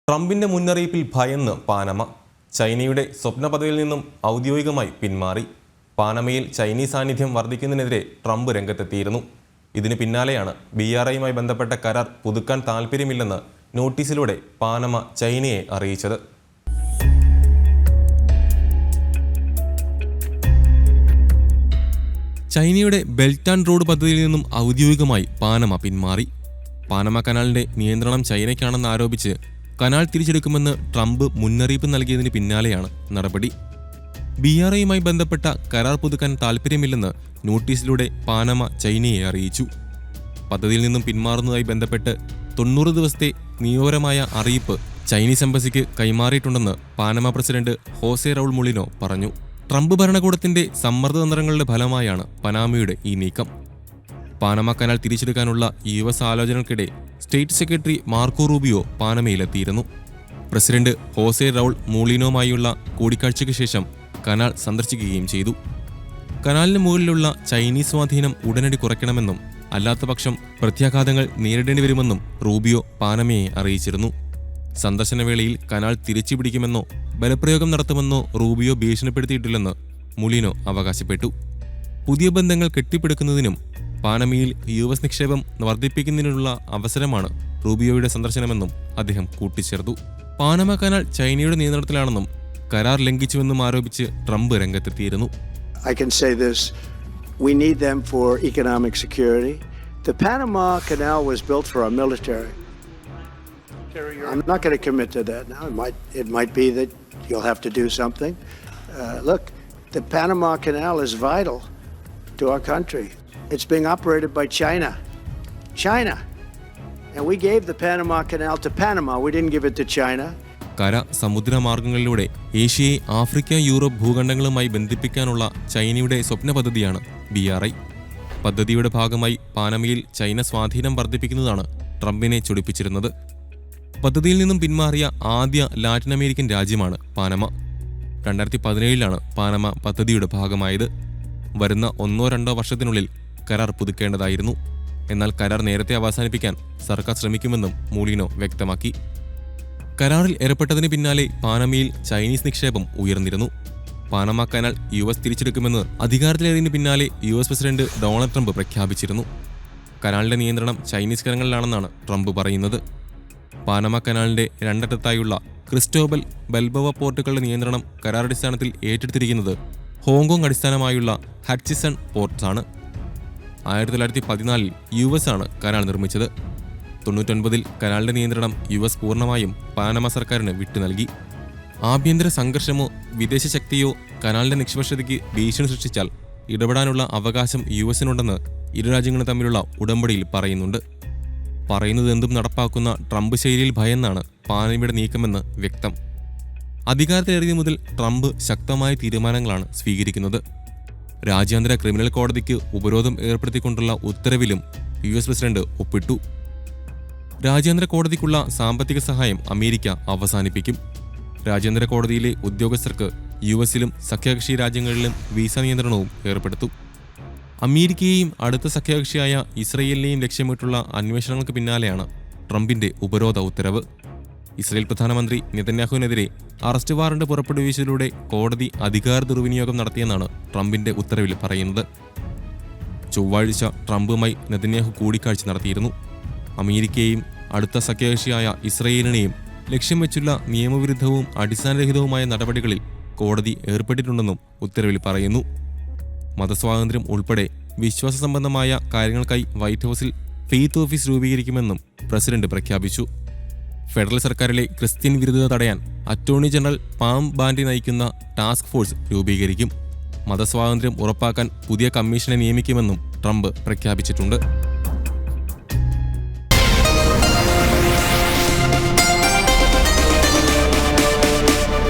ട്രംപിന്റെ മുന്നറിയിപ്പിൽ ഭയന്ന് പാനമ. ചൈനയുടെ സ്വപ്ന പദവിയിൽ നിന്നും ഔദ്യോഗികമായി പിന്മാറി. പാനമയിൽ ചൈനീസ് സാന്നിധ്യം വർദ്ധിക്കുന്നതിനെതിരെ ട്രംപ് രംഗത്തെത്തിയിരുന്നു. ഇതിന് പിന്നാലെയാണ് BRIയുമായി ബന്ധപ്പെട്ട കരാർ പുതുക്കാൻ താൽപ്പര്യമില്ലെന്ന് നോട്ടീസിലൂടെ പാനമ ചൈനയെ അറിയിച്ചത്. ചൈനയുടെ ബെൽറ്റ് ആൻഡ് റോഡ് പദ്ധതിയിൽ നിന്നും ഔദ്യോഗികമായി പാനമ പിന്മാറി. പാനമ കനാലിന്റെ നിയന്ത്രണം ചൈനയ്ക്കാണെന്ന് ആരോപിച്ച് കനാൽ തിരിച്ചെടുക്കുമെന്ന് ട്രംപ് മുന്നറിയിപ്പ് നൽകിയതിന് പിന്നാലെയാണ് നടപടി. BRIയുമായി ബന്ധപ്പെട്ട കരാർ പുതുക്കാൻ താൽപ്പര്യമില്ലെന്ന് നോട്ടീസിലൂടെ പാനമ ചൈനയെ അറിയിച്ചു. പദ്ധതിയിൽ നിന്നും പിന്മാറുന്നതായി ബന്ധപ്പെട്ട് 90 ദിവസത്തെ നിയമപരമായ അറിയിപ്പ് ചൈനീസ് എംബസിക്ക് കൈമാറിയിട്ടുണ്ടെന്ന് Panama president Jose Raul Mulino പറഞ്ഞു. ട്രംപ് ഭരണകൂടത്തിന്റെ സമ്മർദ്ദതന്ത്രങ്ങളുടെ ഫലമായാണ് പനാമയുടെ ഈ നീക്കം. പാനമ കനാൽ തിരിച്ചെടുക്കാനുള്ള US ആലോചനകൾക്കിടെ സ്റ്റേറ്റ് സെക്രട്ടറി മാർക്കോ റൂബിയോ പാനമയിലെത്തിയിരുന്നു. പ്രസിഡന്റ് ഹോസെ റൗൾ മൂളിനോയുമായുള്ള കൂടിക്കാഴ്ചയ്ക്ക് ശേഷം കനാൽ സന്ദർശിക്കുകയും ചെയ്തു. കനാലിന് മുകളിലുള്ള ചൈനീസ് സ്വാധീനം ഉടനടി കുറയ്ക്കണമെന്നും അല്ലാത്തപക്ഷം പ്രത്യാഘാതങ്ങൾ നേരിടേണ്ടി വരുമെന്നും റൂബിയോ പാനമയെ അറിയിച്ചിരുന്നു. സന്ദർശനവേളയിൽ കനാൽ തിരിച്ചുപിടിക്കുമെന്നോ ബലപ്രയോഗം നടത്തുമെന്നോ റൂബിയോ ഭീഷണിപ്പെടുത്തിയിട്ടില്ലെന്ന് മുളിനോ അവകാശപ്പെട്ടു. പുതിയ ബന്ധങ്ങൾ കെട്ടിപ്പടുക്കുന്നതിനും പാനമയിൽ US നിക്ഷേപം വർദ്ധിപ്പിക്കുന്നതിനുള്ള അവസരമാണ് റൂബിയോയുടെ സന്ദർശനമെന്നും അദ്ദേഹം കൂട്ടിച്ചേർത്തു. പാനമ കനാൽ ചൈനയുടെ നിയന്ത്രണത്തിലാണെന്നും കരാർ ലംഘിച്ചുവെന്നും ആരോപിച്ച് ട്രംപ് രംഗത്തെത്തിയിരുന്നു. I can say this, we need them for economic security. The Panama Canal was built for our military. I'm not going to commit to that now. It might be that you'll have to do something. Look, the Panama Canal is vital to our country. It's being operated by China. And we gave the Panama Canal to Panama. We didn't give it to China. കര സമുദ്ര മാർഗങ്ങളിലൂടെ ഏഷ്യയെ Africa Europe ഭൂഖണ്ഡങ്ങളുമായി ബന്ധിപ്പിക്കാനുള്ള ചൈനയുടെ സ്വപ്ന പദ്ധതിയാണ് BRI. പദ്ധതിയുടെ ഭാഗമായി പാനമയിൽ China സ്വാധീനം വർദ്ധിപ്പിക്കുന്നതാണ് ട്രംപിനെ ചൊടിപ്പിച്ചിരുന്നത്. പദ്ധതിയിൽ നിന്നും പിന്മാറിയ ആദ്യ ലാറ്റിൻ അമേരിക്കൻ രാജ്യമാണ് പാനമ. 2017 പാനമ പദ്ധതിയുടെ ഭാഗമായത്. വരുന്ന 1-2 വർഷത്തിനുള്ളിൽ കരാർ പുതുക്കേണ്ടതായിരുന്നു. എന്നാൽ കരാർ നേരത്തെ അവസാനിപ്പിക്കാൻ സർക്കാർ ശ്രമിക്കുമെന്നും മൂളിനോ വ്യക്തമാക്കി. കരാറിൽ ഏർപ്പെട്ടതിന് പിന്നാലെ പാനമയിൽ ചൈനീസ് നിക്ഷേപം ഉയർന്നിരുന്നു. പാനമ കനാൽ US തിരിച്ചെടുക്കുമെന്ന് അധികാരത്തിലേറിയതിന് പിന്നാലെ US പ്രസിഡന്റ് ഡൊണാൾഡ് ട്രംപ് പ്രഖ്യാപിച്ചിരുന്നു. കനാലിന്റെ നിയന്ത്രണം ചൈനീസ് കരങ്ങളിലാണെന്നാണ് ട്രംപ് പറയുന്നത്. പാനമ കനാലിന്റെ രണ്ടറ്റത്തായുള്ള ക്രിസ്റ്റോബൽ ബൽബോവ പോർട്ടുകളുടെ നിയന്ത്രണം കരാറടിസ്ഥാനത്തിൽ ഏറ്റെടുത്തിരിക്കുന്നത് ഹോങ്കോങ് അടിസ്ഥാനമായുള്ള ഹച്ചിസൺ പോർട്ട്സ് ആണ്. 1914 US ആണ് കനാൽ നിർമ്മിച്ചത്. 99 കനാലിന്റെ നിയന്ത്രണം US പൂർണ്ണമായും പാനമ സർക്കാരിന് വിട്ടു നൽകി. ആഭ്യന്തര സംഘർഷമോ വിദേശ ശക്തിയോ കനാലിന്റെ നിഷ്പക്ഷതയ്ക്ക് ഭീഷണി സൃഷ്ടിച്ചാൽ ഇടപെടാനുള്ള അവകാശം USനുണ്ടെന്ന് ഇരു രാജ്യങ്ങളും തമ്മിലുള്ള ഉടമ്പടിയിൽ പറയുന്നുണ്ട്. പറയുന്നത് എന്തും നടപ്പാക്കുന്ന ട്രംപ് ശൈലിയിൽ ഭയന്നാണ് പാനമയുടെ നീക്കമെന്ന് വ്യക്തം. അധികാരത്തിലേറിയ മുതൽ ട്രംപ് ശക്തമായ തീരുമാനങ്ങളാണ് സ്വീകരിക്കുന്നത്. രാജ്യാന്തര ക്രിമിനൽ കോടതിക്ക് ഉപരോധം ഏർപ്പെടുത്തിക്കൊണ്ടുള്ള ഉത്തരവിലും US പ്രസിഡന്റ് ഒപ്പിട്ടു. രാജ്യാന്തര കോടതിക്കുള്ള സാമ്പത്തിക സഹായം അമേരിക്ക അവസാനിപ്പിക്കും. രാജ്യാന്തര കോടതിയിലെ ഉദ്യോഗസ്ഥർക്ക് USലും സഖ്യകക്ഷി രാജ്യങ്ങളിലും വിസ നിയന്ത്രണവും ഏർപ്പെടുത്തും. അമേരിക്കയെയും അടുത്ത സഖ്യകക്ഷിയായ ഇസ്രയേലിനെയും ലക്ഷ്യമിട്ടുള്ള അന്വേഷണങ്ങൾക്ക് പിന്നാലെയാണ് ട്രംപിന്റെ ഉപരോധ ഉത്തരവ്. ഇസ്രയേൽ പ്രധാനമന്ത്രി നെതന്യാഹുവിനെതിരെ അറസ്റ്റ് വാറണ്ട് പുറപ്പെടുവിച്ചതിലൂടെ കോടതി അധികാര ദുർവിനിയോഗം നടത്തിയെന്നാണ് ട്രംപിന്റെ ഉത്തരവിൽ പറയുന്നത്. ചൊവ്വാഴ്ച ട്രംപുമായി നെതന്യാഹു കൂടിക്കാഴ്ച നടത്തിയിരുന്നു. അമേരിക്കയെയും അടുത്ത സഖ്യകക്ഷിയായ ഇസ്രയേലിനെയും ലക്ഷ്യം വെച്ചുള്ള നിയമവിരുദ്ധവും അടിസ്ഥാനരഹിതവുമായ നടപടികളിൽ കോടതി ഏർപ്പെട്ടിട്ടുണ്ടെന്നും ഉത്തരവിൽ പറയുന്നു. മതസ്വാതന്ത്ര്യം ഉൾപ്പെടെ വിശ്വാസ സംബന്ധമായ കാര്യങ്ങൾക്കായി വൈറ്റ് ഹൗസിൽ ഫെയ്ത്ത് ഓഫീസ് രൂപീകരിക്കുമെന്നും പ്രസിഡന്റ് പ്രഖ്യാപിച്ചു. ഫെഡറൽ സർക്കാരിലെ ക്രിസ്ത്യൻ വിരുദ്ധത തടയാൻ അറ്റോർണി ജനറൽ പാം ബാൻഡി നയിക്കുന്ന ടാസ്ക് ഫോഴ്സ് രൂപീകരിക്കും. മതസ്വാതന്ത്ര്യം ഉറപ്പാക്കാൻ പുതിയ കമ്മീഷനെ നിയമിക്കുമെന്നും ട്രംപ് പ്രഖ്യാപിച്ചിട്ടുണ്ട്.